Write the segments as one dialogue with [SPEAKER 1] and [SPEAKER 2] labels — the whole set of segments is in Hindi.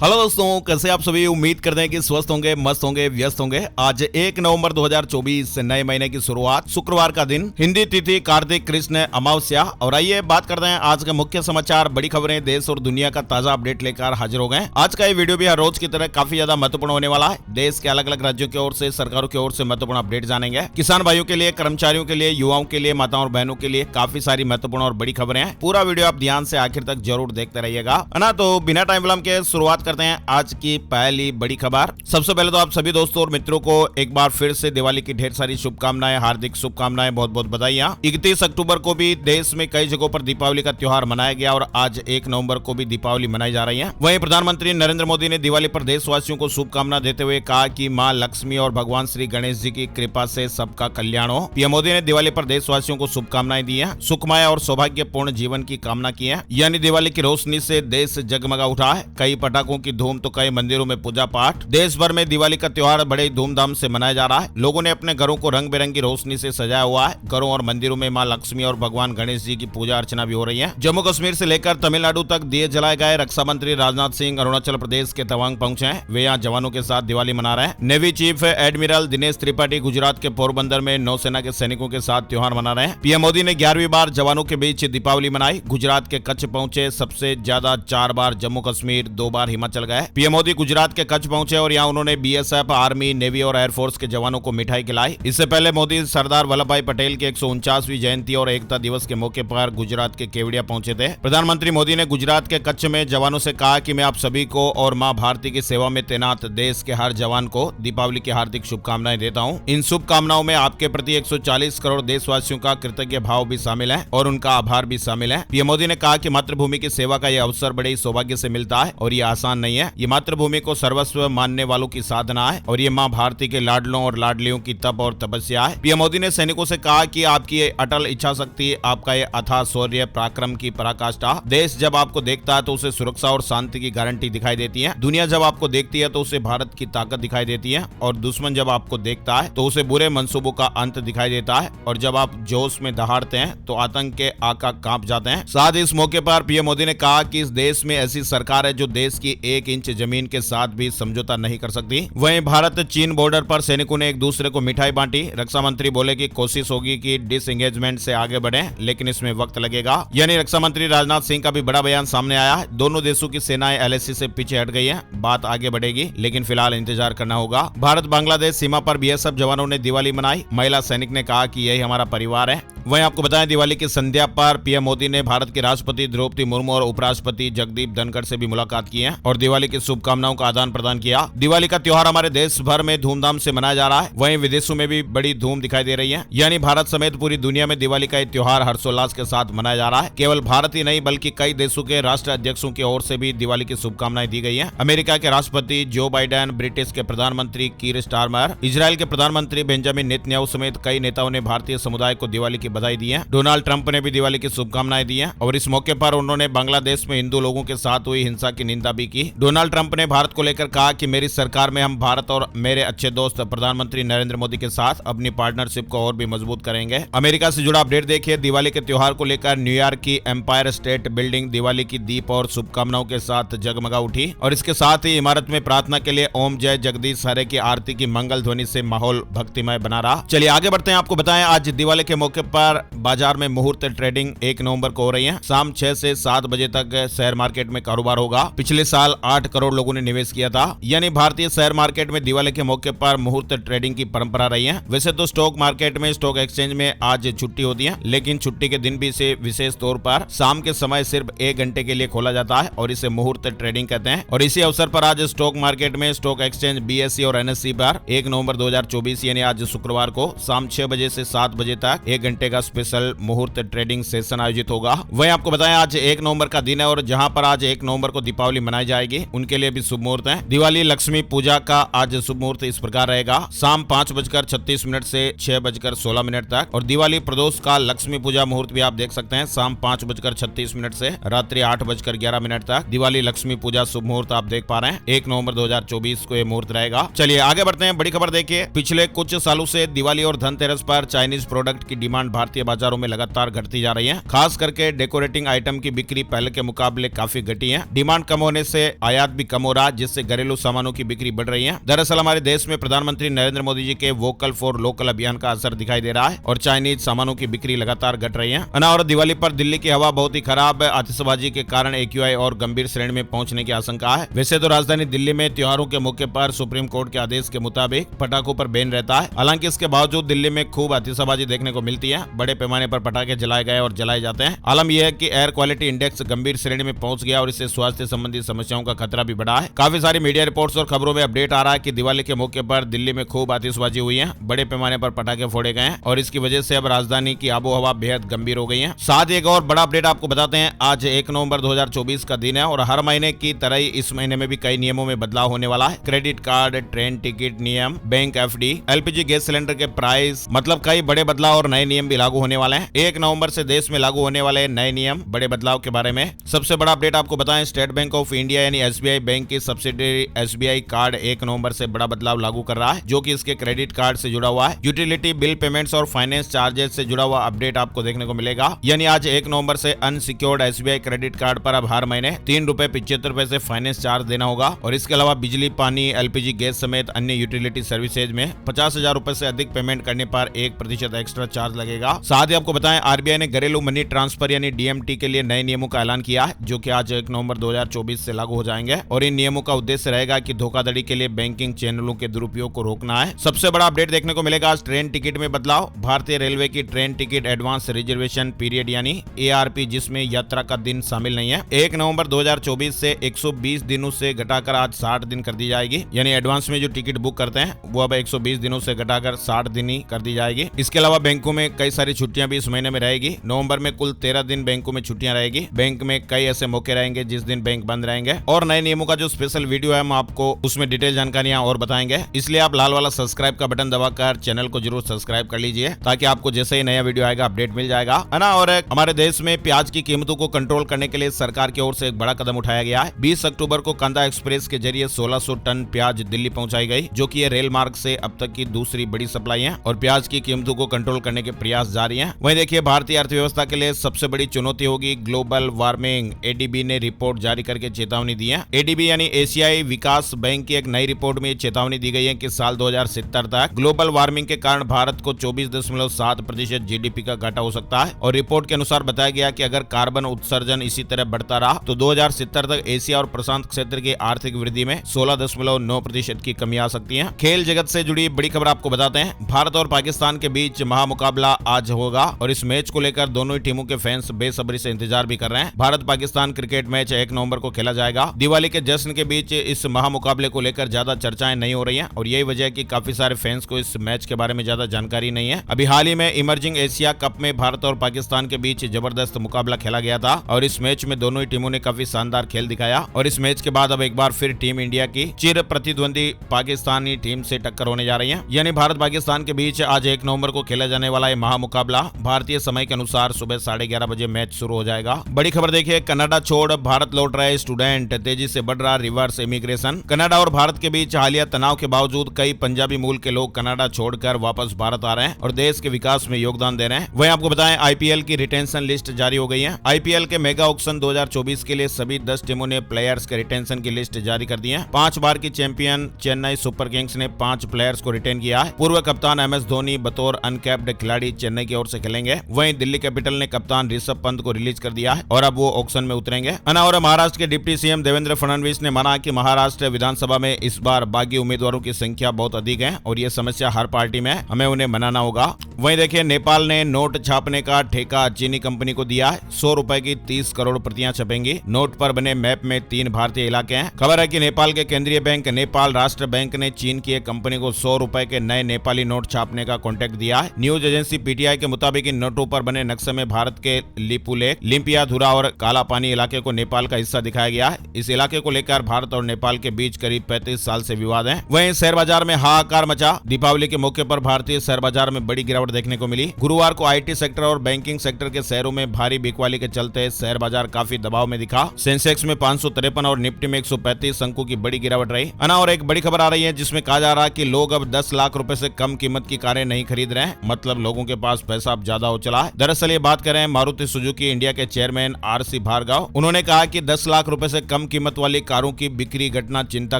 [SPEAKER 1] हेलो दोस्तों, कैसे आप सभी। उम्मीद करते हैं कि स्वस्थ होंगे, मस्त होंगे, व्यस्त होंगे। आज 1 नवंबर 2024 नए महीने की शुरुआत, शुक्रवार का दिन, हिंदी तिथि कार्तिक कृष्ण अमावस्या। और आइए बात करते हैं आज के मुख्य समाचार, बड़ी खबरें, देश और दुनिया का ताजा अपडेट लेकर हाजिर हो गए। आज का ये वीडियो भी हर रोज की तरह काफी ज्यादा महत्वपूर्ण होने वाला है। देश के अलग अलग राज्यों की ओर से, सरकारों की ओर से महत्वपूर्ण अपडेट जानेंगे। किसान भाइयों के लिए, कर्मचारियों के लिए, युवाओं के लिए, माताओं और बहनों के लिए काफी सारी महत्वपूर्ण और बड़ी खबरें हैं। पूरा वीडियो आप ध्यान से आखिर तक जरूर देखते रहिएगा, है ना। तो बिना टाइम विलंब के शुरुआत करते हैं आज की पहली बड़ी खबर। सबसे पहले तो आप सभी दोस्तों और मित्रों को एक बार फिर से दिवाली की ढेर सारी शुभकामनाएं, हार्दिक शुभकामनाएं, बहुत बहुत बधाइयां। 31 अक्टूबर को भी देश में कई जगहों पर दीपावली का त्योहार मनाया गया और आज 1 नवंबर को भी दीपावली मनाई जा रही है। वहीं प्रधानमंत्री नरेंद्र मोदी ने दिवाली पर देशवासियों को शुभकामना देते हुए कहा कि मां लक्ष्मी और भगवान श्री गणेश जी की कृपा से सबका कल्याण हो। पीएम मोदी ने दिवाली पर देशवासियों को शुभकामनाएं दी है, सुखमय और सौभाग्यपूर्ण जीवन की कामना की है। यानी दिवाली की रोशनी से देश जगमगा उठा है। कई पटाखों की धूम तो कई मंदिरों में पूजा पाठ। देश भर में दिवाली का त्योहार बड़े धूमधाम से मनाया जा रहा है। लोगों ने अपने घरों को रंग बिरंगी रोशनी से सजाया हुआ है। घरों और मंदिरों में मां लक्ष्मी और भगवान गणेश जी की पूजा अर्चना भी हो रही है। जम्मू कश्मीर से लेकर तमिलनाडु तक दिए जलाए गए। रक्षा मंत्री राजनाथ सिंह अरुणाचल प्रदेश के तवांग पहुंचे हैं। वे यहाँ जवानों के साथ दिवाली मना रहे हैं। Navy chief admiral Dinesh Tripathi Gujarat के पोरबंदर में नौसेना के सैनिकों के साथ त्योहार मना रहे हैं। पीएम मोदी ने 11वीं बार जवानों के बीच दीपावली मनाई। गुजरात के कच्छ पहुंचे। सबसे ज्यादा 4 बार जम्मू कश्मीर, 2 बार हिमाचल गए। पीएम मोदी गुजरात के कच्छ पहुंचे और यहाँ उन्होंने बीएसएफ, आर्मी, नेवी और एयरफोर्स के जवानों को मिठाई खिलाई। इससे पहले मोदी सरदार वल्लभ भाई पटेल की 149वीं जयंती और एकता दिवस के मौके पर गुजरात के केवड़िया पहुंचे थे। प्रधानमंत्री मोदी ने गुजरात के कच्छ में जवानों से कहा कि मैं आप सभी को और मां भारती की सेवा में तैनात देश के हर जवान को दीपावली की हार्दिक शुभकामनाएं देता हूं। इन शुभकामनाओं में आपके प्रति 140 करोड़ देशवासियों का कृतज्ञ भाव भी शामिल है और उनका आभार भी शामिल है। पीएम मोदी ने कहा कि मातृभूमि की सेवा का यह अवसर बड़े ही सौभाग्य से मिलता है और ये आसान नहीं है। ये मातृभूमि को सर्वस्व मानने वालों की साधना है और ये मां भारती के लाडलों और लाडलियों की तप और तपस्या है। पीएम मोदी ने सैनिकों से कहा कि आपकी ये अटल इच्छा शक्ति, आपका ये अथाह शौर्य, पराक्रम की पराकाष्ठा, देश जब आपको देखता है तो उसे सुरक्षा और शांति की गारंटी दिखाई देती है। दुनिया जब आपको देखती है तो उसे भारत की ताकत दिखाई देती है और दुश्मन जब आपको देखता है तो उसे बुरे मंसूबों का अंत दिखाई देता है और जब आप जोश में दहाड़ते हैं तो आतंक के आका कांप जाते हैं। साथ ही इस मौके पर पीएम मोदी ने कहा कि इस देश में ऐसी सरकार है जो देश की 1 इंच जमीन के साथ भी समझौता नहीं कर सकती। वहीं भारत चीन बॉर्डर पर सैनिकों ने एक दूसरे को मिठाई बांटी। रक्षा मंत्री बोले कि कोशिश होगी कि डिसएंगेजमेंट से आगे बढ़े, लेकिन इसमें वक्त लगेगा। यानी रक्षा मंत्री राजनाथ सिंह का भी बड़ा बयान सामने आया है। दोनों देशों की सेनाएं एलएसी से पीछे हट गई हैं। बात आगे बढ़ेगी, लेकिन फिलहाल इंतजार करना होगा। भारत बांग्लादेश सीमा पर बीएसएफ जवानों ने दिवाली मनाई। महिला सैनिक ने कहा कि यही हमारा परिवार है। वहीं आपको बताएं, दिवाली की संध्या पर पीएम मोदी ने भारत के राष्ट्रपति द्रौपदी मुर्मू और उपराष्ट्रपति जगदीप धनखड़ से भी मुलाकात की है और दिवाली की शुभकामनाओं का आदान प्रदान किया। दिवाली का त्योहार हमारे देश भर में धूमधाम से मनाया जा रहा है। वहीं विदेशों में भी बड़ी धूम दिखाई दे रही है। यानी भारत समेत पूरी दुनिया में दिवाली का त्योहार हर्षोल्लास के साथ मनाया जा रहा है। केवल भारत ही नहीं बल्कि कई देशों के राष्ट्र अध्यक्षों की ओर से भी दिवाली की शुभकामनाएं दी गई है। अमेरिका के राष्ट्रपति जो बाइडेन, ब्रिटिश के प्रधानमंत्री कीर स्टारमर, इजराइल के प्रधानमंत्री बेंजामिन नेतन्याहू समेत कई नेताओं ने भारतीय समुदाय को दिवाली की बधाई दी है। डोनाल्ड ट्रंप ने भी दिवाली की शुभकामनाएं दी है और इस मौके पर उन्होंने बांग्लादेश में हिंदू लोगों के साथ हुई हिंसा की निंदा भी की। डोनाल्ड ट्रंप ने भारत को लेकर कहा कि मेरी सरकार में हम भारत और मेरे अच्छे दोस्त प्रधानमंत्री नरेंद्र मोदी के साथ अपनी पार्टनरशिप को और भी मजबूत करेंगे। अमेरिका से जुड़ा अपडेट देखिए। दिवाली के त्योहार को लेकर न्यूयॉर्क की एम्पायर स्टेट बिल्डिंग दिवाली की दीप और शुभकामनाओं के साथ जगमगा उठी और इसके साथ ही इमारत में प्रार्थना के लिए ओम जय जगदीश हरे की आरती की मंगल ध्वनि से माहौल भक्तिमय बना रहा। चलिए आगे बढ़ते हैं। आपको बताएं, आज दिवाली के मौके पर बाजार में मुहूर्त ट्रेडिंग 1 नवंबर को हो रही है। शाम 6 से 7 बजे तक शेयर मार्केट में कारोबार होगा। पिछले साल 8 करोड़ लोगों ने निवेश किया था। यानी भारतीय शेयर मार्केट में दिवाली के मौके पर मुहूर्त ट्रेडिंग की परंपरा रही है। वैसे तो स्टॉक मार्केट में, स्टॉक एक्सचेंज में आज छुट्टी होती है, लेकिन छुट्टी के दिन भी इसे विशेष तौर पर शाम के समय सिर्फ 1 घंटे के लिए खोला जाता है और इसे मुहूर्त ट्रेडिंग कहते हैं। और इसी अवसर पर आज स्टॉक मार्केट में, स्टॉक एक्सचेंज बीएसई और एनएसई पर 1 नवंबर 2024 यानी आज शुक्रवार को शाम 6 बजे से 7 बजे तक 1 घंटे का स्पेशल मुहूर्त ट्रेडिंग सेशन आयोजित होगा। वहीं आपको बताएं, आज 1 नवंबर का दिन है और जहां पर आज 1 नवंबर को दीपावली मनाई जाएगी उनके लिए भी शुभ मुहूर्त है। दिवाली लक्ष्मी पूजा का आज शुभ मुहूर्त इस प्रकार रहेगा। शाम 5:36 से 6:16 तक और दिवाली प्रदोष का लक्ष्मी पूजा मुहूर्त भी आप देख सकते हैं। शाम 5:36 से रात्रि 8:11 तक दिवाली लक्ष्मी पूजा शुभ मुहूर्त आप देख पा रहे हैं। 1 नवंबर 2024 को ये मुहूर्त रहेगा। चलिए आगे बढ़ते हैं। बड़ी खबर देखिए, पिछले कुछ सालों से दिवाली और धनतेरस पर चाइनीज प्रोडक्ट की डिमांड भारतीय बाजारों में लगातार घटती जा रही है। खास करके डेकोरेटिंग आइटम की बिक्री पहले के मुकाबले काफी घटी है। डिमांड कम होने से आयात भी कम हो रहा है, जिससे घरेलू सामानों की बिक्री बढ़ रही है। दरअसल हमारे देश में प्रधानमंत्री नरेंद्र मोदी जी के वोकल फॉर लोकल अभियान का असर दिखाई दे रहा है और चाइनीज सामानों की बिक्री लगातार घट रही है। और दिवाली पर दिल्ली की हवा बहुत ही खराब है। आतिशबाजी के कारण AQI और गंभीर श्रेणी में पहुंचने की आशंका है। वैसे तो राजधानी दिल्ली में त्योहारों के मौके पर सुप्रीम कोर्ट के आदेश के मुताबिक पटाखों पर बैन रहता है। हालांकि इसके बावजूद दिल्ली में खूब आतिशबाजी देखने को मिलती है। बड़े पैमाने पर पटाखे जलाए गए और जलाए जाते हैं। आलम यह है कि एयर क्वालिटी इंडेक्स गंभीर श्रेणी में पहुंच गया और इससे स्वास्थ्य संबंधी समस्याओं का खतरा भी बढ़ा है। काफी सारी मीडिया रिपोर्ट्स और खबरों में अपडेट आ रहा है कि दिवाली के मौके पर दिल्ली में खूब आतिशबाजी हुई है, बड़े पैमाने पर पटाखे फोड़े गए हैं और इसकी वजह से अब राजधानी की आबोहवा बेहद गंभीर हो गई है। साथ ही एक और बड़ा अपडेट आपको बताते हैं। आज 1 नवंबर 2024 का दिन है और हर महीने की तरह ही इस महीने में भी कई नियमों में बदलाव होने वाला है। क्रेडिट कार्ड, ट्रेन टिकट नियम, bank FD, LPG gas cylinder के प्राइस, मतलब कई बड़े बदलाव और नए नियम भी लागू होने वाले हैं। 1 नवंबर से देश में लागू होने वाले नए नियम, बड़े बदलाव के बारे में सबसे बड़ा अपडेट आपको बताएं। स्टेट बैंक ऑफ इंडिया यानी SBI बैंक की सब्सिडरी SBI कार्ड 1 नवंबर से बड़ा बदलाव लागू कर रहा है, जो कि इसके क्रेडिट कार्ड से जुड़ा हुआ है। यूटिलिटी बिल पेमेंट्स और फाइनेंस चार्जेस से जुड़ा हुआ अपडेट आपको देखने को मिलेगा। यानी आज 1 नवंबर से अनसिक्योर्ड SBI क्रेडिट कार्ड पर अब हर महीने ₹3.75 से फाइनेंस चार्ज देना होगा और इसके अलावा बिजली, पानी, LPG गैस समेत अन्य यूटिलिटी सर्विसेज में 50,000 रुपए से अधिक पेमेंट करने पर 1% एक्स्ट्रा चार्ज लगेगा। साथ ही आपको बताएं, RBI ने घरेलू मनी ट्रांसफर यानी DMT के लिए नए नियमों का ऐलान किया है, जो कि आज 1 नवंबर 2024 से लागू हो जाएंगे और इन नियमों का उद्देश्य रहेगा कि धोखाधड़ी के लिए बैंकिंग चैनलों के दुरुपयोग को रोकना है। सबसे बड़ा अपडेट देखने को मिलेगा आज ट्रेन टिकट में बदलाव। भारतीय रेलवे की train ticket advance reservation period यानी ARP, जिसमें यात्रा का दिन शामिल नहीं है, 1 नवंबर 2024 से 120 दिनों से घटाकर आज 60 दिन कर दी जाएगी। यानी एडवांस में जो टिकट बुक करते हैं वो अब 120 दिनों से घटाकर 60 दिन ही कर दी जाएगी। इसके अलावा बैंकों में कई सारी छुट्टियां भी इस महीने में रहेगी। नवंबर में कुल 13 दिन बैंकों में छुट्टियां रहेगी। बैंक में कई ऐसे मौके रहेंगे जिस दिन बैंक बंद रहेंगे और नए नियमों का जो स्पेशल वीडियो है हम आपको उसमें डिटेल जानकारियां और बताएंगे। इसलिए आप लाल वाला सब्सक्राइब का बटन दबाकर चैनल को जरूर सब्सक्राइब कर लीजिए, ताकि आपको जैसे ही नया वीडियो आएगा अपडेट मिल जाएगा, है ना। और हमारे देश में प्याज की कीमतों को कंट्रोल करने के लिए सरकार की ओर से एक बड़ा कदम उठाया गया है। 20 अक्टूबर को कांदा एक्सप्रेस के जरिए 1600 टन प्याज दिल्ली पहुंचाई गई, जो कि ये रेल मार्ग से अब तक की दूसरी बड़ी सप्लाई है और प्याज की कीमतों को कंट्रोल करने के प्रयास जारी हैं। वहीं देखिए, भारतीय अर्थव्यवस्था के लिए सबसे बड़ी चुनौती होगी ग्लोबल वार्मिंग। ADB ने रिपोर्ट जारी करके चेतावनी दी है। ADB यानी एशियाई विकास बैंक की एक नई रिपोर्ट में चेतावनी दी गई है कि साल 2070 तक ग्लोबल वार्मिंग के कारण भारत को 24.7% GDP का घाटा हो सकता है और रिपोर्ट के अनुसार बताया गया कि अगर कार्बन उत्सर्जन इसी तरह बढ़ता रहा तो 2070 तक एशिया और प्रशांत क्षेत्र की आर्थिक वृद्धि में 16.9% की कमी आ सकती है। खेल जगत से जुड़ी बड़ी खबर आपको बताते हैं। भारत और पाकिस्तान के बीच महामुकाबला आज होगा और इस मैच को लेकर दोनों ही टीमों के फैंस बेसब्री से इंतजार भी कर रहे हैं। भारत पाकिस्तान क्रिकेट मैच 1 नवंबर को खेला जाएगा। दिवाली के जश्न के बीच इस महामुकाबले को लेकर ज्यादा चर्चाएं नहीं हो रही हैं और यही वजह है कि काफी सारे फैंस को इस मैच के बारे में ज्यादा जानकारी नहीं है। अभी हाल ही में इमर्जिंग एशिया कप में भारत और पाकिस्तान के बीच जबरदस्त मुकाबला खेला गया था और इस मैच में दोनों ही टीमों ने काफी शानदार खेल दिखाया और इस मैच के बाद अब एक बार फिर टीम इंडिया की चिर प्रतिद्वंदी पाकिस्तानी टीम से टक्कर होने जा रही है। यानी भारत पाकिस्तान के बीच आज 1 नवंबर को खेला जाने वाला है महामुकाबला। भारतीय समय के अनुसार सुबह 11:30 बजे मैच शुरू हो जाएगा। बड़ी खबर देखिए, कनाडा छोड़ भारत लौट रहे स्टूडेंट, तेजी से बढ़ रहा रिवर्स इमिग्रेशन। कनाडा और भारत के बीच हालिया तनाव के बावजूद कई पंजाबी मूल के लोग कनाडा छोड़कर वापस भारत आ रहे हैं और देश के विकास में योगदान दे रहे हैं। वहीं आपको बताएं, IPL की रिटेंशन लिस्ट जारी हो गई है। IPL के मेगा ऑक्शन 2024 के लिए सभी 10 टीमों ने प्लेयर्स के रिटेंशन की लिस्ट जारी कर दी है। 5 बार की चैंपियन चेन्नई सुपर किंग्स ने 5 प्लेयर्स को रिटेन किया है। पूर्व कप्तान MS धोनी बतौर अनकैप्ड खिलाड़ी चेन्नई की ओर से खेलेंगे। वहीं दिल्ली कैपिटल ने कप्तान ऋषभ पंत को रिलीज कर दिया है और अब वो ऑक्शन में उतरेंगे। और महाराष्ट्र के डिप्टी CM देवेंद्र फडणवीस ने माना कि महाराष्ट्र विधानसभा में इस बार बागी उम्मीदवारों की संख्या बहुत अधिक है और ये समस्या हर पार्टी में, हमें उन्हें मनाना होगा। वहीं देखिए, नेपाल ने नोट छापने का ठेका चीनी कंपनी को दिया है। 100 रुपए की 30 करोड़ प्रतियां छपेंगी। नोट पर बने मैप में 3 भारतीय इलाके हैं। खबर है कि नेपाल के केंद्रीय बैंक नेपाल राष्ट्र बैंक ने चीन की एक कंपनी को 100 रुपए के नए नेपाली नोट छापने का कॉन्ट्रैक्ट दिया है। न्यूज एजेंसी PTI के मुताबिक इन नोटों पर बने नक्शे में भारत के लिपुलेख, लिम्पियाधुरा और काला पानी इलाके को नेपाल का हिस्सा दिखाया गया है। इस इलाके को लेकर भारत और नेपाल के बीच करीब 35 साल से विवाद है। वहीं शेयर बाजार में हाहाकार मचा। दीपावली के मौके पर भारतीय शेयर बाजार में बड़ी गिरावट गिरावट देखने को मिली। गुरुवार को आईटी सेक्टर और बैंकिंग सेक्टर के शेयरों में भारी बिकवाली के चलते शेयर बाजार काफी दबाव में दिखा। सेंसेक्स में 553 और निफ्टी में 135 अंकों की बड़ी गिरावट रही। और एक बड़ी खबर आ रही है जिसमें कहा जा रहा है कि लोग अब 10 लाख रुपए से कम कीमत की कारें नहीं खरीद रहे हैं, मतलब लोगों के पास पैसा अब ज्यादा हो चला है। दरअसल ये बात करें मारुति सुजुकी इंडिया के चेयरमैन आरसी भार्गव। उन्होंने कहा कि 10 लाख रुपए से कम कीमत वाली कारों की बिक्री घटना चिंता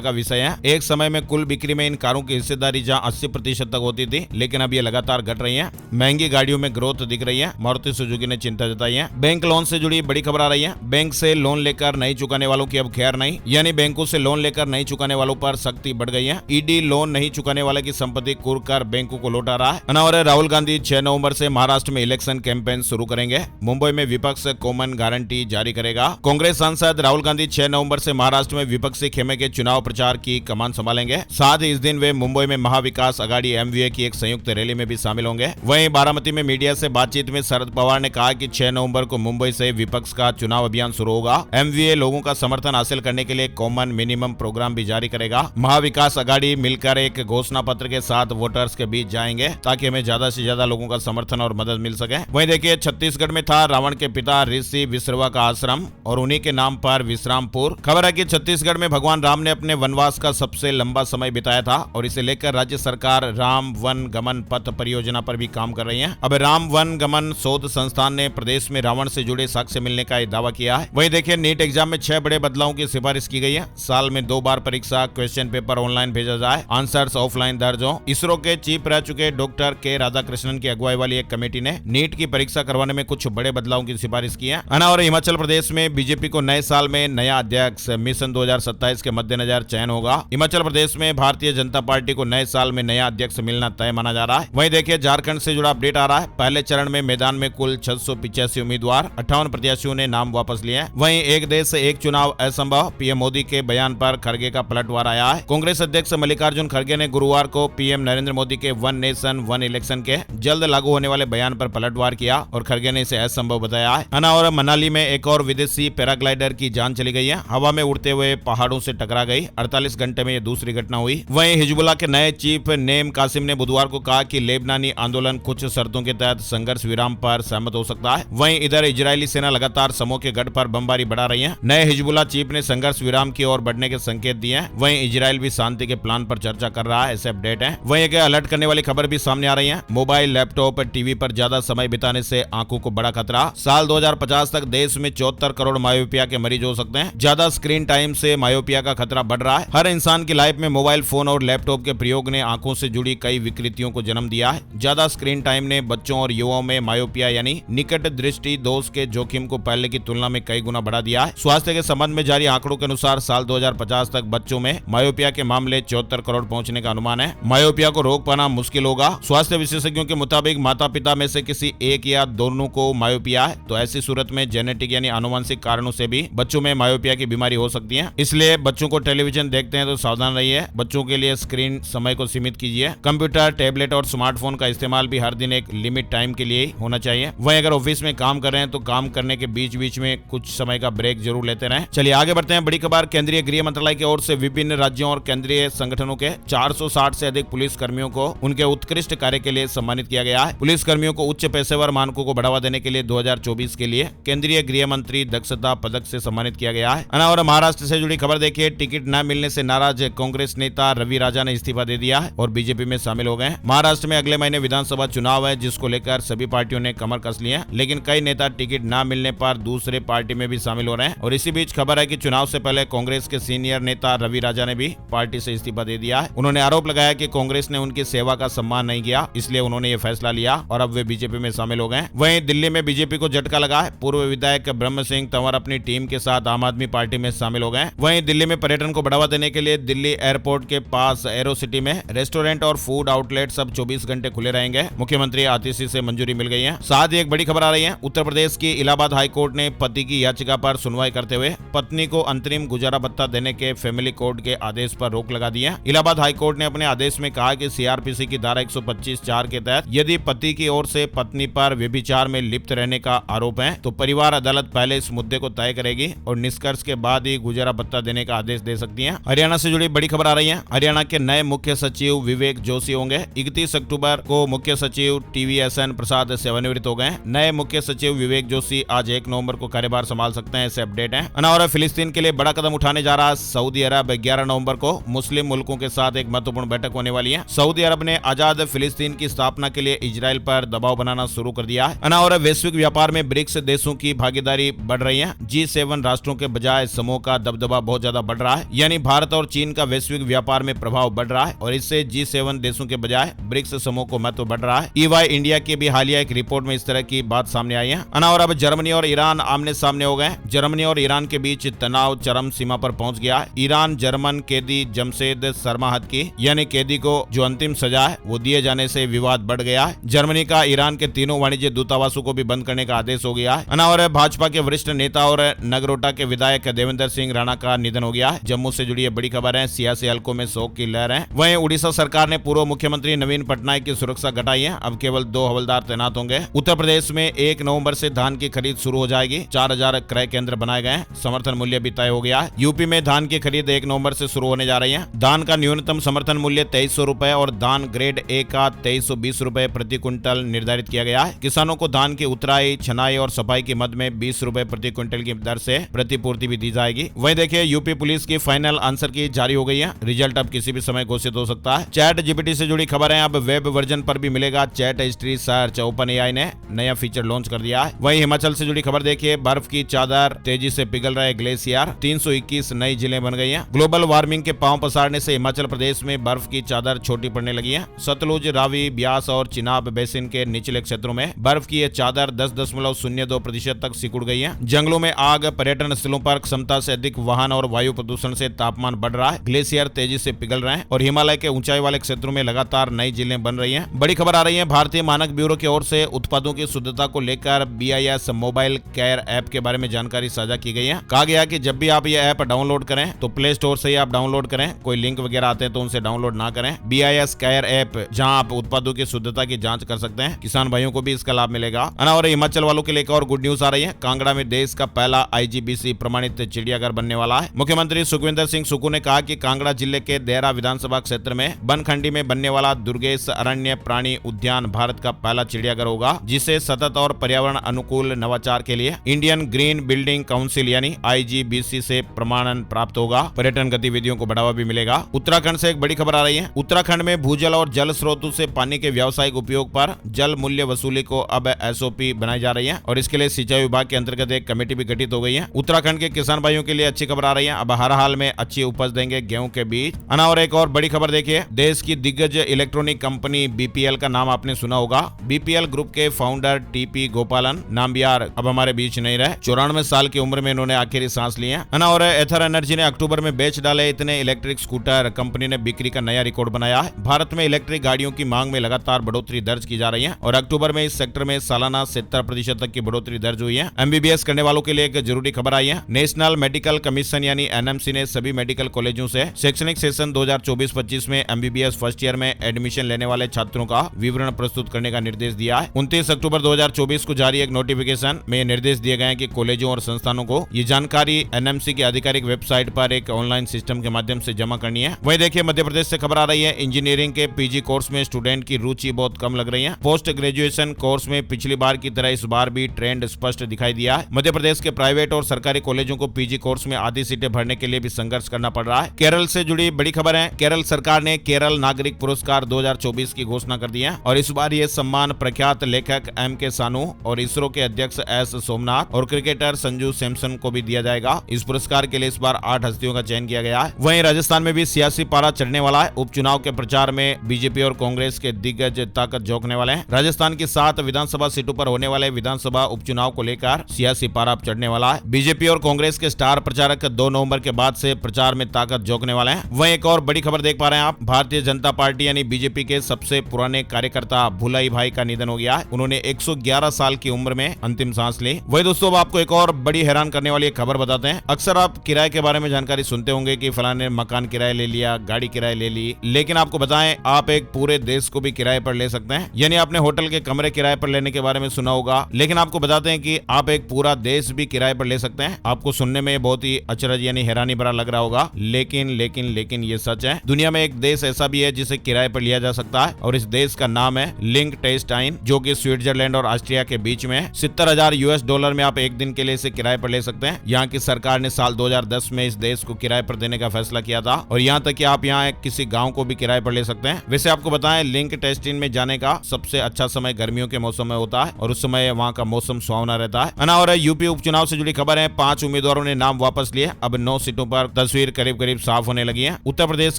[SPEAKER 1] का विषय है। एक समय में कुल बिक्री में इन कारों की हिस्सेदारी जहां 80% तक होती थी, लेकिन अब ये लगातार घट रही है। महंगी गाड़ियों में ग्रोथ दिख रही है। मारुति सुजुकी ने चिंता जताई है। बैंक लोन से जुड़ी बड़ी खबर आ रही है। बैंक से लोन लेकर नहीं चुकाने वालों की अब खैर नहीं, यानी बैंकों से लोन लेकर नहीं चुकाने वालों पर सख्ती बढ़ गई है। ईडी लोन नहीं चुकाने वाले की संपत्ति कुर्क कर बैंकों को लौटा रहा है। और राहुल गांधी 6 नवंबर से महाराष्ट्र में इलेक्शन कैंपेन शुरू करेंगे। मुंबई में विपक्ष कॉमन गारंटी जारी करेगा। कांग्रेस सांसद राहुल गांधी 6 नवंबर से महाराष्ट्र में विपक्षी खेमे के चुनाव प्रचार की कमान संभालेंगे। साथ ही इस दिन वे मुंबई में महाविकास अघाड़ी एमवीए की एक संयुक्त रैली में भी शामिल होंगे। वहीं बारामती में मीडिया से बातचीत में शरद पवार ने कहा कि 6 नवंबर को मुंबई से विपक्ष का चुनाव अभियान शुरू होगा। एमवीए लोगों का समर्थन हासिल करने के लिए कॉमन मिनिमम प्रोग्राम भी जारी करेगा। महाविकास अघाड़ी मिलकर एक घोषणा पत्र के साथ वोटर्स के बीच जाएंगे ताकि हमें ज्यादा से ज्यादा लोगों का समर्थन और मदद मिल सके। वहीं देखिए छत्तीसगढ़ में था रावण के पिता ऋषि विश्रवा का आश्रम और उन्हीं के नाम पर विश्रामपुर। खबर है कि छत्तीसगढ़ में भगवान राम ने अपने वनवास का सबसे लंबा समय बिताया था और इसे लेकर राज्य सरकार राम वन गमन पथ परियोजना पर भी काम कर रही है। अब राम वन गमन शोध संस्थान ने प्रदेश में रावण से जुड़े साक्ष्य मिलने का दावा किया है। वहीं देखिए नीट एग्जाम में 6 बड़े बदलावों की सिफारिश की गई है। साल में 2 बार परीक्षा, क्वेश्चन पेपर ऑनलाइन भेजा जाए, आंसर्स ऑफलाइन दर्ज हो। इसरो के चीफ रह चुके डॉक्टर के राधाकृष्णन की अगुवाई वाली एक कमेटी ने नीट की परीक्षा करवाने में कुछ बड़े बदलावों की सिफारिश की है। और हिमाचल प्रदेश में बीजेपी को नए साल में नया अध्यक्ष मिशन 2027 के मद्देनजर चयन होगा। हिमाचल प्रदेश में भारतीय जनता पार्टी को नए साल में नया अध्यक्ष मिलना तय माना जा रहा है। वहीं देखिए झारखंड से जुड़ा अपडेट आ रहा है। पहले चरण में मैदान में कुल 685 उम्मीदवार, 58 प्रत्याशियों ने नाम वापस लिए हैं। वहीं एक देश एक चुनाव असंभव, पीएम मोदी के बयान पर खड़गे का पलटवार आया है। कांग्रेस अध्यक्ष मल्लिकार्जुन खड़गे ने गुरुवार को पीएम नरेंद्र मोदी के वन नेशन वन इलेक्शन के जल्द लागू होने वाले बयान पर पलटवार किया और खड़गे ने इसे असंभव बताया है। और मनाली में एक और विदेशी पैराग्लाइडर की जान चली गई है। हवा में उड़ते हुए पहाड़ों से टकरा गई। 48 घंटे में यह दूसरी घटना हुई। वहीं हिजबुल्लाह के नए चीफ नेम कासिम ने बुधवार को कहा कि लेबनानी आंदोलन कुछ शर्तों के तहत संघर्ष विराम पर सहमत हो सकता है। वहीं इधर इजरायली सेना लगातार समूह के गढ़ पर बमबारी बढ़ा रही है। नए हिजबुल्लाह चीफ ने संघर्ष विराम की ओर बढ़ने के संकेत दिए हैं। वहीं इजरायल भी शांति के प्लान पर चर्चा कर रहा है, ऐसे अपडेट है। वहीं एक अलर्ट करने वाली खबर भी सामने आ रही है। मोबाइल, लैपटॉप, टीवी पर ज्यादा समय बिताने से आंखों को बड़ा खतरा। साल 2050 तक देश में 74 करोड़ मायोपिया के मरीज हो सकते हैं। ज्यादा स्क्रीन टाइम से मायोपिया का खतरा बढ़ रहा है। हर इंसान की लाइफ में मोबाइल फोन और लैपटॉप के प्रयोग ने आंखों से जुड़ी कई विकृतियों को जन्म दिया है। ज्यादा स्क्रीन टाइम ने बच्चों और युवाओं में मायोपिया यानी निकट दृष्टि दोष के जोखिम को पहले की तुलना में कई गुना बढ़ा दिया है। स्वास्थ्य के संबंध में जारी आंकड़ों के अनुसार साल 2050 तक बच्चों में मायोपिया के मामले 74 करोड़ पहुंचने का अनुमान है। मायोपिया को रोक पाना मुश्किल होगा। स्वास्थ्य विशेषज्ञों के मुताबिक माता पिता में से किसी एक या दोनों को मायोपिया है तो ऐसी सूरत में जेनेटिक यानी आनुवंशिक कारणों से भी बच्चों में मायोपिया की बीमारी हो सकती है। इसलिए बच्चों को टेलीविजन देखते हैं तो सावधान रहिए। बच्चों के लिए स्क्रीन समय को सीमित कीजिए। कंप्यूटर, टैबलेट और स्मार्टफोन का इस्तेमाल भी हर दिन एक लिमिट टाइम के लिए होना चाहिए। वहीं अगर ऑफिस में काम कर रहे हैं तो काम करने के बीच बीच में कुछ समय का ब्रेक जरूर लेते रहें। चलिए आगे बढ़ते हैं। बड़ी खबर केंद्रीय गृह मंत्रालय की ओर से विभिन्न राज्यों और केंद्रीय संगठनों के 460 से अधिक पुलिस कर्मियों को उनके उत्कृष्ट कार्य के लिए सम्मानित किया गया है। पुलिस कर्मियों को उच्च पेशेवर मानकों को बढ़ावा देने के लिए 2024 के लिए केंद्रीय गृह मंत्री दक्षता पदक से सम्मानित किया गया है। और महाराष्ट्र से जुड़ी खबर देखिए। टिकट न मिलने से नाराज कांग्रेस नेता रवि राजा ने इस्तीफा दे दिया है और बीजेपी में शामिल हो गए। महाराष्ट्र में अगले महीने विधानसभा चुनाव है जिसको लेकर सभी पार्टियों ने कमर कस ली है, लेकिन कई नेता टिकट न मिलने पर दूसरे पार्टी में भी शामिल हो रहे हैं। और इसी बीच खबर है कि चुनाव से पहले कांग्रेस के सीनियर नेता रवि राजा ने भी पार्टी से इस्तीफा दे दिया है। उन्होंने आरोप लगाया कि कांग्रेस ने उनकी सेवा का सम्मान नहीं किया, इसलिए उन्होंने ये फैसला लिया और अब वे बीजेपी में शामिल हो गए। वहीं दिल्ली में बीजेपी को झटका लगा है। पूर्व विधायक ब्रह्म सिंह तंवर अपनी टीम के साथ आम आदमी पार्टी में शामिल हो गए। वहीं दिल्ली में पर्यटन को बढ़ावा देने के लिए दिल्ली एयरपोर्ट के पास एरो सिटी में रेस्टोरेंट और फूड आउटलेट सब 24 घंटे खुले रहेंगे। मुख्यमंत्री आतिशी से मंजूरी मिल गई है। साथ ही एक बड़ी खबर आ रही है। उत्तर प्रदेश की इलाहाबाद हाईकोर्ट ने पति की याचिका पर सुनवाई करते हुए पत्नी को अंतरिम गुजारा भत्ता देने के फैमिली कोर्ट के आदेश पर रोक लगा दी है। इलाहाबाद हाईकोर्ट ने अपने आदेश में कहा कि सीआरपीसी की धारा 125(4) के तहत यदि पति की ओर से पत्नी पर व्यभिचार में लिप्त रहने का आरोप है तो परिवार अदालत पहले इस मुद्दे को तय करेगी और निष्कर्ष के बाद ही गुजारा भत्ता देने का आदेश दे सकती है। हरियाणा से जुड़ी बड़ी खबर आ रही है। हरियाणा के नए मुख्य सचिव विवेक जोशी होंगे। 31 अक्टूबर को मुख्य सचिव TVSN प्रसाद सेवानिवृत्त हो गए। नए मुख्य सचिव विवेक जोशी आज 1 नवंबर को कार्यभार संभाल सकते हैं, ऐसे अपडेट है। और फिलिस्तीन के लिए बड़ा कदम उठाने जा रहा सऊदी अरब 11 नवंबर को मुस्लिम मुल्कों के साथ एक महत्वपूर्ण बैठक होने वाली है। सऊदी अरब ने आजाद फिलिस्तीन की स्थापना के लिए इजराइल पर दबाव बनाना शुरू कर दिया है। और वैश्विक व्यापार में ब्रिक्स देशों की भागीदारी बढ़ रही है। G7 राष्ट्रों के बजाय समूह का दबदबा बहुत ज्यादा बढ़ रहा है, यानी भारत और चीन का वैश्विक व्यापार में प्रभाव बढ़ रहा है और इससे G7 देशों के बजाय ब्रिक्स समूह को महत्व बढ़ रहा है। EY इंडिया की भी हालिया एक रिपोर्ट में इस तरह की बात सामने आई है। और अब जर्मनी और ईरान आमने सामने हो गए। जर्मनी और ईरान के बीच तनाव चरम सीमा पर पहुंच गया है। ईरान जर्मन कैदी जमशेद सरमाहत की यानी कैदी को जो अंतिम सजा है वो दिए जाने से विवाद बढ़ गया है। जर्मनी का ईरान के तीनों वाणिज्य दूतावासों को भी बंद करने का आदेश हो गया है। और भाजपा के वरिष्ठ नेता और नगरोटा के विधायक देवेंद्र सिंह राणा का निधन हो गया है। जम्मू से जुड़ी बड़ी खबर है। सियासी हलकों में शोक की लहर है। वहीं उड़ीसा सरकार ने पूर्व मुख्यमंत्री नवीन पटनायक की सुरक्षा घटाई है। अब केवल 2 हवलदार तैनात होंगे। उत्तर प्रदेश में 1 नवंबर से धान की खरीद शुरू हो जाएगी। 4000 क्रय केंद्र बनाए गए। समर्थन मूल्य भी तय हो गया है। यूपी में धान की खरीद 1 नवंबर से शुरू होने जा रही है। धान का न्यूनतम समर्थन मूल्य 2300 रुपए और धान ग्रेड A का 2320 रुपए प्रति क्विंटल निर्धारित किया गया है। किसानों को धान की उतराई, छनाई और सफाई की मद में 20 रुपए प्रति क्विंटल की दर से प्रतिपूर्ति भी दी जाएगी। वहीं देखिए यूपी पुलिस की फाइनल आंसर की जारी हो गई है। रिजल्ट अब किसी भी समय घोषित हो सकता है। चैट GPT से जुड़ी खबर है। अब वेब वर्जन पर भी मिलेगा चैट हिस्ट्री सर्च। OpenAI ने नया फीचर लॉन्च कर दिया है। वहीं हिमाचल से जुड़ी खबर देखिए, बर्फ की चादर, तेजी से पिघल रहे ग्लेशियर, 321 नई जिले बन गई हैं। ग्लोबल वार्मिंग के पांव पसारने से हिमाचल प्रदेश में बर्फ की चादर छोटी पड़ने लगी है। सतलुज, रावी, ब्यास और चिनाब बेसिन के निचले क्षेत्रों में बर्फ की यह चादर 10.02% तक सिकुड़ गई है। जंगलों में आग, पर्यटन स्थलों पर क्षमता से अधिक वाहन और वायु प्रदूषण से तापमान बढ़ रहा है। ग्लेशियर तेजी से पिघल रहे हैं और हिमालय के ऊंचाई वाले क्षेत्रों में लगातार नई जिलें बन रही हैं। बड़ी खबर आ रही है। भारतीय मानक ब्यूरो की ओर से उत्पादों की शुद्धता को लेकर BIS मोबाइल केयर ऐप के बारे में जानकारी साझा की गई है। कहा गया कि जब भी आप ये ऐप डाउनलोड करें तो प्ले स्टोर से ही आप डाउनलोड करें। कोई लिंक वगैरह आते हैं तो उनसे डाउनलोड ना करें। BIS केयर ऐप जहां आप उत्पादों की शुद्धता की जांच कर सकते हैं। किसान भाइयों को भी इसका लाभ मिलेगा। और हिमाचल वालों के लिए एक और गुड न्यूज आ रही है। कांगड़ा में देश का पहला IGBC प्रमाणित चिड़ियाघर बनने वाला है। मुख्यमंत्री सुखविंदर सिंह सुक्खू ने कहा कि कांगड़ा जिले के देहरा विधानसभा क्षेत्र में बनखंडी में बनने वाला दुर्गेश अरण्य प्राणी उद्यान भारत का पहला चिड़ियाघर होगा, जिसे सतत और पर्यावरण अनुकूल नवाचार के लिए इंडियन ग्रीन बिल्डिंग काउंसिल यानी IGBC से प्रमाणन प्राप्त होगा। पर्यटन गतिविधियों को बढ़ावा भी मिलेगा। उत्तराखंड से एक बड़ी खबर आ रही है। उत्तराखंड में भूजल और जल स्रोतों से पानी के व्यावसायिक उपयोग पर जल मूल्य वसूली को अब SOP बनाई जा रही है और इसके लिए सिंचाई विभाग के अंतर्गत एक कमेटी भी गठित हो गई है। उत्तराखंड के किसान भाइयों के लिए अच्छी खबर आ रही है। अब हर हाल में अच्छी उपज देंगे गेहूं के बीज। और एक और बड़ी खबर देखिए, देश की दिग्गज इलेक्ट्रॉनिक कंपनी BPL का नाम आपने सुना होगा। BPL ग्रुप के फाउंडर TP गोपालन नाम्बियार अब हमारे बीच नहीं रहे। 94 साल की उम्र में इन्होंने आखिरी सांस ली है। और एथर एनर्जी ने अक्टूबर में बेच डाले इतने इलेक्ट्रिक स्कूटर। कंपनी ने बिक्री का नया रिकॉर्ड बनाया है। भारत में इलेक्ट्रिक गाड़ियों की मांग में लगातार बढ़ोतरी दर्ज की जा रही है और अक्टूबर में इस सेक्टर में सालाना 70% तक की बढ़ोतरी दर्ज हुई है। MBBS करने वालों के लिए एक जरूरी खबर आई है। नेशनल मेडिकल कमीशन यानी NMC ने सभी मेडिकल कॉलेजों से शैक्षणिक सेशन 2024-25 में MBBS फर्स्ट ईयर में एडमिशन लेने वाले छात्रों का विवरण प्रस्तुत करने का निर्देश दिया है। 29 अक्टूबर 2024 को जारी एक नोटिफिकेशन में निर्देश दिए गए हैं कि कॉलेजों और संस्थानों को ये जानकारी NMC की आधिकारिक वेबसाइट पर एक ऑनलाइन सिस्टम के माध्यम से जमा करनी है। वहीं देखिए मध्य प्रदेश से खबर आ रही है। इंजीनियरिंग के PG कोर्स में स्टूडेंट की रुचि बहुत कम लग रही है। पोस्ट ग्रेजुएशन कोर्स में पिछली बार की तरह इस बार भी ट्रेंड स्पष्ट दिखाई दिया है। मध्य प्रदेश के प्राइवेट और सरकारी कॉलेजों को PG कोर्स में आधी सीटें भरने के लिए भी संघर्ष करना पड़ रहा है। केरल से जुड़ी बड़ी खबर है। केरल सरकार ने केरल नागरिक पुरस्कार 2024 की घोषणा कर दी है और इस बार ये सम्मान प्रख्यात लेखक MK सानू और इसरो के अध्यक्ष S सोमनाथ और क्रिकेटर संजू सैमसन को भी दिया जाएगा। इस पुरस्कार के लिए इस बार 8 हस्तियों का चयन किया गया है। वहीं राजस्थान में भी सियासी पारा चढ़ने वाला है। उपचुनाव के प्रचार में बीजेपी और कांग्रेस के दिग्गज ताकत झोंकने वाले हैं। राजस्थान की 7 विधानसभा सीटों पर होने वाले विधानसभा उपचुनाव को लेकर सियासी पारा चढ़ने वाला है। बीजेपी और कांग्रेस के स्टार प्रचारक 2 नवंबर के बाद से प्रचार में ताकत झोंकने वाले हैं। वहीं एक और बड़ी खबर देख पा रहे हैं आप। भारतीय जनता पार्टी यानी बीजेपी के सबसे पुराने कार्यकर्ता भुलाई भाई का निधन हो गया है। उन्होंने 111 साल की उम्र में अंतिम सांस ली। वही दोस्तों अब आपको एक और बड़ी हैरान करने वाली एक खबर बताते हैं। अक्सर आप किराए के बारे में जानकारी सुनते होंगे कि फलाने मकान किराए ले लिया, गाड़ी किराए ले ली, लेकिन आपको बताएं आप एक पूरे देश को भी किराए पर ले सकते हैं। यानी आपने होटल के कमरे किराए पर लेने के बारे में सुना होगा, लेकिन आपको बताते हैं कि आप एक पूरा देश भी किराए पर ले सकते हैं। आपको सुनने में बहुत ही अचरज यानी हैरानी भरा लग रहा होगा, लेकिन ये सच है। दुनिया में एक देश ऐसा भी है जिसे किराए पर लिया जा सकता है और इस देश देश का नाम है लिंक्टेनस्टाइन, जो कि स्विट्जरलैंड और ऑस्ट्रिया के बीच में है। $70,000 में आप एक दिन के लिए इसे किराए पर ले सकते हैं। यहाँ की सरकार ने साल 2010 में इस देश को किराए पर देने का फैसला किया था और यहाँ तक कि आप यहाँ किसी गांव को भी किराए पर ले सकते हैं। वैसे आपको बताएं, लिंक्टेनस्टाइन में जाने का सबसे अच्छा समय गर्मियों के मौसम में होता है और उस समय वहाँ का मौसम सुहावना रहता है ना। और यूपी उपचुनाव से जुड़ी खबर है, 5 उम्मीदवारों ने नाम वापस लिए। अब 9 सीटों पर तस्वीर करीब करीब साफ होने लगी है। उत्तर प्रदेश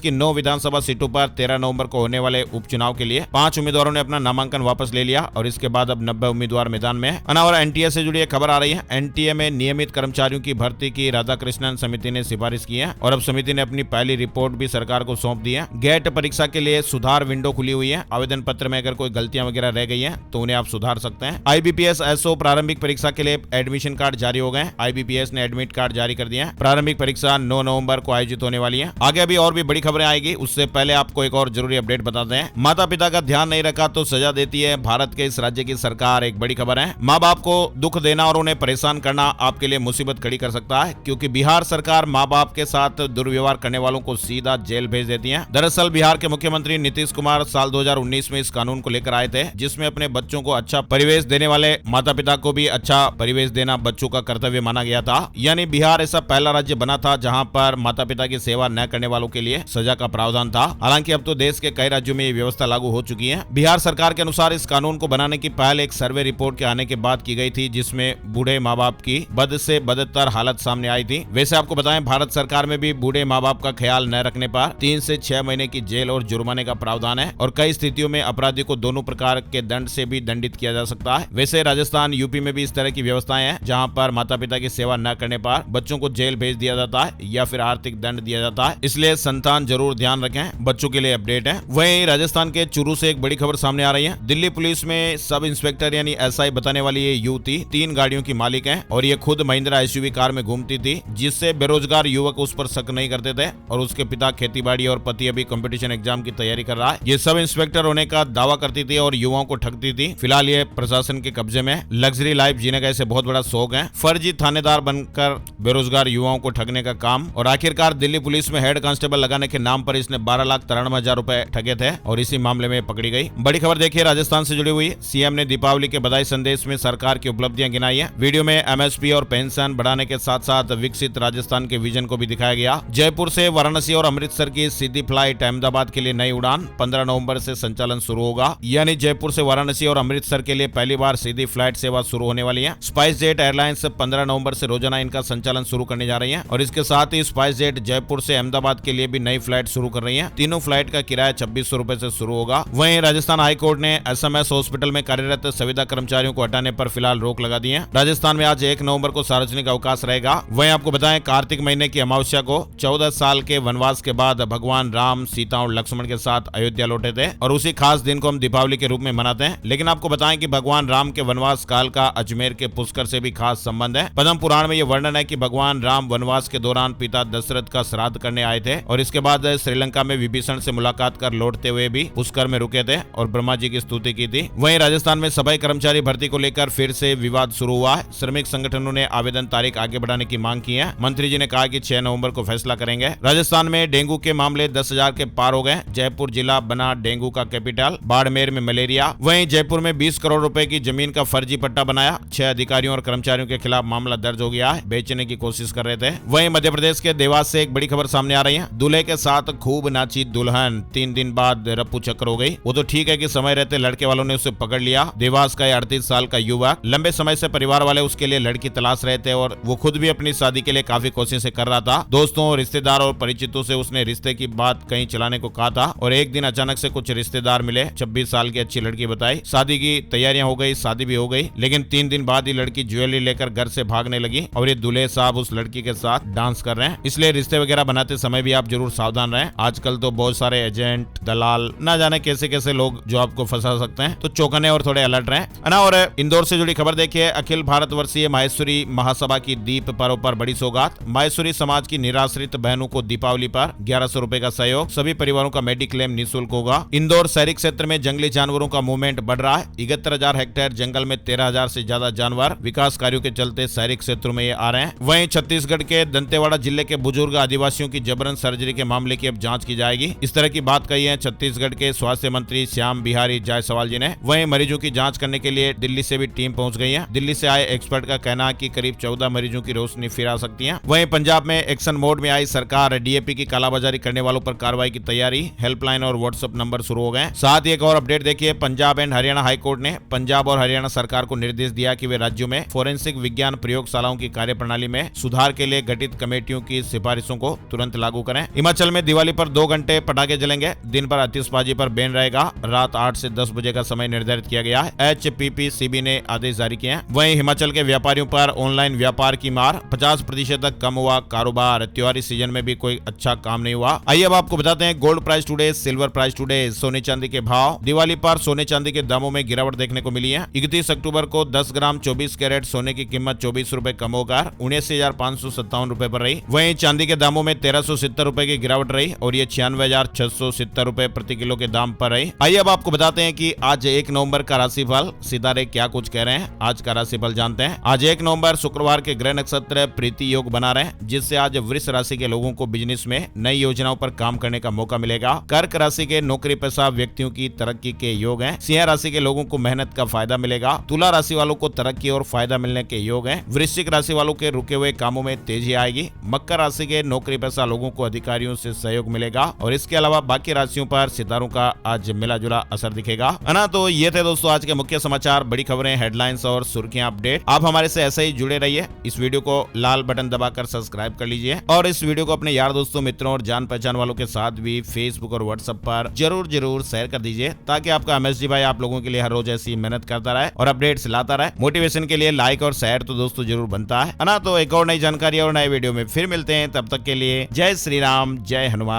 [SPEAKER 1] की 9 विधानसभा सीटों पर 13 नवंबर को होने वाले उपचुनाव के लिए 5 उम्मीदवारों ने अपना नामांकन वापस ले लिया और इसके बाद अब 90 उम्मीदवार मैदान में है। और एनटीए से जुड़ी खबर आ रही है, एनटीए में नियमित कर्मचारियों की भर्ती की राधाकृष्णन समिति ने सिफारिश की है और अब समिति ने अपनी पहली रिपोर्ट भी सरकार को सौंप दी है। गेट परीक्षा के लिए सुधार विंडो खुली हुई है। आवेदन पत्र में अगर कोई गलतियां वगैरह रह गई हैं तो उन्हें आप सुधार सकते हैं। आईबीपीएस एसओ प्रारंभिक परीक्षा के लिए एडमिशन कार्ड जारी हो गए। आईबीपीएस ने एडमिट कार्ड जारी कर दिया है। प्रारंभिक परीक्षा 9 नवंबर को आयोजित होने वाली है। आगे अभी और भी बड़ी खबरें आएगी, उससे पहले आपको एक और जरूरी अपडेट बताते हैं। माता पिता का ध्यान नहीं रखा तो सजा देती है भारत के इस राज्य की सरकार। एक बड़ी खबर है, माँ बाप को दुख देना और उन्हें परेशान करना आपके लिए मुसीबत खड़ी कर सकता है, क्योंकि बिहार सरकार माँ बाप के साथ दुर्व्यवहार करने वालों को सीधा जेल भेज देती है। दरअसल बिहार के मुख्यमंत्री नीतीश कुमार साल 2019 में इस कानून को लेकर आए थे, जिसमें अपने बच्चों को अच्छा परिवेश देने वाले माता पिता को भी अच्छा परिवेश देना बच्चों का कर्तव्य माना गया था। यानी बिहार ऐसा पहला राज्य बना था जहां पर माता पिता की सेवा न करने वालों के लिए सजा का प्रावधान था। हालांकि अब तो देश के कई राज्यों में ये व्यवस्था लागू हो चुकी है। बिहार सरकार के अनुसार इस कानून को बनाने की पहल एक सर्वे रिपोर्ट के आने के बाद की गई थी, जिसमें बूढ़े माँ बाप की बद से बदतर हालत सामने आई थी। वैसे आपको बताएं, भारत सरकार में भी बूढ़े माँ बाप का ख्याल न रखने पर 3 से 6 महीने की जेल और जुर्माने का प्रावधान है और कई स्थितियों में अपराधी को दोनों प्रकार के दंड से भी दंडित किया जा सकता है। वैसे राजस्थान, यूपी में भी इस तरह की व्यवस्थाएं हैं, जहां पर माता पिता की सेवा न करने पर बच्चों को जेल भेज दिया जाता है या फिर आर्थिक दंड दिया जाता है। इसलिए संतान जरूर ध्यान रखें। बच्चों के लिए अपडेट है। वहीं राजस्थान के चूरू से एक बड़ी खबर सामने आ रही है। दिल्ली पुलिस में सब इंस्पेक्टर यानी एसआई बताने वाली ये युवती 3 गाड़ियों की मालिक है और ये खुद महिंद्रा एसयूवी कार में घूमती थी, जिससे बेरोजगार युवक उस पर शक नहीं करते थे और उसके पिता खेतीबाड़ी और पति अभी कंपटीशन एग्जाम की तैयारी कर रहा है। ये सब इंस्पेक्टर होने का दावा करती थी और युवाओं को ठगती थी। फिलहाल ये प्रशासन के कब्जे में। लग्जरी लाइफ जीने का इसे बहुत बड़ा शौक है। फर्जी थानेदार बनकर बेरोजगार युवाओं को ठगने का काम और आखिरकार दिल्ली पुलिस में हेड कांस्टेबल लगाने के नाम पर इसने 12,93,000 रुपए ठगे थे और इसी मामले में पकड़ी गई। बड़ी खबर देखिए राजस्थान से जुड़ी हुई। सीएम ने दीपावली के बधाई संदेश में सरकार की उपलब्धियां गिनाई है। वीडियो में एमएसपी और पेंशन बढ़ाने के साथ साथ विकसित राजस्थान के विजन को भी दिखाया गया। जयपुर से वाराणसी और अमृतसर की सीधी फ्लाइट अहमदाबाद के लिए नई उड़ान 15 नवंबर से संचालन शुरू होगा। यानी जयपुर से वाराणसी और अमृतसर के लिए पहली बार सीधी फ्लाइट सेवा शुरू होने वाली है। स्पाइस जेट एयरलाइंस 15 नवंबर से रोजाना इनका संचालन शुरू करने जा रही है और इसके साथ ही स्पाइस जेट जयपुर से अहमदाबाद के लिए भी नई फ्लाइट शुरू कर रही है। तीनों फ्लाइट का किराया 2600 रुपए से शुरू होगा। वहीं राजस्थान हाईकोर्ट ने एसएमएस हॉस्पिटल में कार्यरत संविदा कर्मचारियों को हटाने पर फिलहाल रोक लगा दी है। राजस्थान में आज 1 नवंबर को सार्वजनिक अवकाश रहेगा। वहीं आपको बताएं, कार्तिक महीने की अमावस्या को 14 साल के वनवास के बाद भगवान राम, सीता और लक्ष्मण के साथ अयोध्या लौटे थे और उसी खास दिन को हम दीपावली के रूप में मनाते हैं। लेकिन आपको बताएं कि भगवान राम के वनवास काल का अजमेर के पुष्कर से भी खास संबंध है। पद्म पुराण में यह वर्णन है कि भगवान राम वनवास के दौरान पिता दशरथ का श्राद्ध करने आए थे और इसके बाद श्रीलंका में विभीषण से मुलाकात कर लौटते हुए भी पुष्कर में रुके थे और ब्रह्मा जी की स्तुति की थी। वहीं राजस्थान में सफाई कर्मचारी भर्ती को लेकर फिर से विवाद शुरू हुआ है। श्रमिक संगठनों ने आवेदन तारीख आगे बढ़ाने की मांग की है। मंत्री जी ने कहा कि 6 नवंबर को फैसला करेंगे। राजस्थान में डेंगू के मामले 10,000 के पार हो गए। जयपुर जिला बना डेंगू का कैपिटल। बाड़मेर में मलेरिया। वहीं जयपुर में 20 करोड़ रुपए की जमीन का फर्जी पट्टा बनाया। 6 अधिकारियों और कर्मचारियों के खिलाफ मामला दर्ज हो गया है। बेचने की कोशिश कर रहे थे। वहीं मध्य प्रदेश के देवास से एक बड़ी खबर सामने आ रही है। दूल्हे के साथ खूब नाची दुल्हन, 3 दिन बाद रप्पू चक्कर हो गई। वो तो ठीक है कि समय रहते लड़के वालों ने उसे पकड़ लिया। देवास का 38 साल का युवक, लंबे समय से परिवार वाले उसके लिए लड़की तलाश रहे थे और वो खुद भी अपनी शादी के लिए काफी कोशिशें कर रहा था। दोस्तों, रिश्तेदार और परिचितों से उसने रिश्ते की बात कहीं चलाने को कहा था और एक दिन अचानक से कुछ रिश्तेदार मिले। 26 साल की अच्छी लड़की बताई। शादी की तैयारियां हो गई, शादी भी हो गई, लेकिन 3 दिन बाद ही लड़की ज्वेलरी लेकर घर से भागने लगी और ये दूल्हे साहब उस लड़की के साथ डांस कर रहे हैं। इसलिए रिश्ते वगैरह बनाते समय भी आप जरूर सावधान रहें। आजकल तो बहुत सारे एजेंट, दलाल, ना जाने कैसे कैसे लोग जो आपको फंसा सकते हैं, तो चौकने और थोड़े अलर्ट रहें, है ना। और इंदौर से जुड़ी खबर देखिए। अखिल भारत वर्षीय माहेश्वरी महासभा की दीप पर्व पर बड़ी सौगात। माहेश्वरी समाज की निराश्रित बहनों को दीपावली पर 1100 रुपए का सहयोग। सभी परिवारों का मेडिक्लेम निःशुल्क होगा। इंदौर शहरी क्षेत्र में जंगली जानवरों का मूवमेंट बढ़ रहा है। 71,000 हेक्टेयर जंगल में 13,000 से ज्यादा जानवर विकास कार्यों के चलते शहरी क्षेत्रों में ये आ रहे हैं। वहीं छत्तीसगढ़ के दंतेवाड़ा जिले के बुजुर्ग आदिवासियों की जबरन सर्जरी के मामले की अब जांच की जाएगी। इस तरह की बात कही है छत्तीसगढ़ के स्वास्थ्य मंत्री श्याम बिहारी जायसवाल जी ने। वहीं मरीजों की जांच करने के लिए दिल्ली से भी टीम पहुंच गई है। दिल्ली से आए एक्सपर्ट का कहना है कि करीब 14 मरीजों की रोशनी फिर आ सकती है। वहीं पंजाब में एक्शन मोड में आई सरकार, डीएपी की कालाबाजारी करने वालों पर कार्रवाई की तैयारी, हेल्पलाइन और व्हाट्सएप नंबर शुरू हो गए। साथ ही एक और अपडेट देखिए, पंजाब एंड हरियाणा हाईकोर्ट ने पंजाब और हरियाणा सरकार को निर्देश दिया कि वे राज्यों में फोरेंसिक विज्ञान प्रयोगशालाओं की कार्यप्रणाली में सुधार के लिए गठित कमेटियों की सिफारिशों को तुरंत लागू करें। हिमाचल में दिवाली पर 2 घंटे पटाखे जलेंगे। दिन पर आतिशबाजी पर बैन रहेगा। रात 8 से 10 बजे का समय निर्धारित किया गया है। HPPCB ने आदेश जारी किए हैं। वहीं हिमाचल के व्यापारियों पर ऑनलाइन व्यापार की मार, 50% तक कम हुआ कारोबार। त्योहारी सीजन में भी कोई अच्छा काम नहीं हुआ। आइए अब आपको बताते हैं gold price today, silver price today, सोने चांदी के भाव। दिवाली पर सोने चांदी के दामों में गिरावट देखने को मिली है। 31 अक्टूबर को 10 ग्राम 24 कैरेट सोने की कीमत 24 रुपए कम होकर 79,557 रुपए पर रही। वहीं चांदी के दामों में 1370 रुपए की गिरावट रही और ये 96,670 रुपए प्रति किलो के दाम पर रही। आइए अब आपको बताते हैं कि आज 1 नवंबर का राशिफल सितारे क्या कुछ कह रहे हैं। आज का राशिफल जानते हैं। आज 1 नवंबर शुक्रवार के ग्रह नक्षत्र प्रीति योग बना रहे, जिससे आज वृष राशि के लोगों को बिजनेस में नई योजनाओं पर काम करने का मौका मिलेगा। कर्क राशि के नौकरी पेशा व्यक्तियों की तरक्की के योग हैं। सिंह राशि के लोगों को मेहनत का फायदा मिलेगा। तुला राशि वालों को तरक्की और फायदा मिलने के योग हैं। वृश्चिक राशि वालों के रुके हुए कामों में तेजी आएगी। मकर राशि के नौकरी पेशा लोगों को अधिकारियों से सहयोग मिलेगा और इसके अलावा बाकी राशियों पर सितारों का आज मिला जुला असर दिखेगा, है ना। तो ये थे दोस्तों आज के मुख्य समाचार, बड़ी खबरें, हेडलाइंस और सुर्खियां, अपडेट। आप हमारे से ऐसे ही जुड़े रहिए। इस वीडियो को लाल बटन दबाकर सब्सक्राइब कर लीजिए और इस वीडियो को अपने यार दोस्तों, मित्रों और जान पहचान वालों के साथ भी फेसबुक और व्हाट्सएप पर जरूर शेयर कर दीजिए, ताकि आपका MSG भाई आप लोगों के लिए हर रोज ऐसी मेहनत करता रहे और अपडेट्स लाता रहे। मोटिवेशन के लिए लाइक और शेयर तो दोस्तों जरूर बनता है ना। तो एक और नई जानकारी और नए वीडियो में फिर मिलते हैं। तब तक के लिए जय श्री राम, जय हनुमान।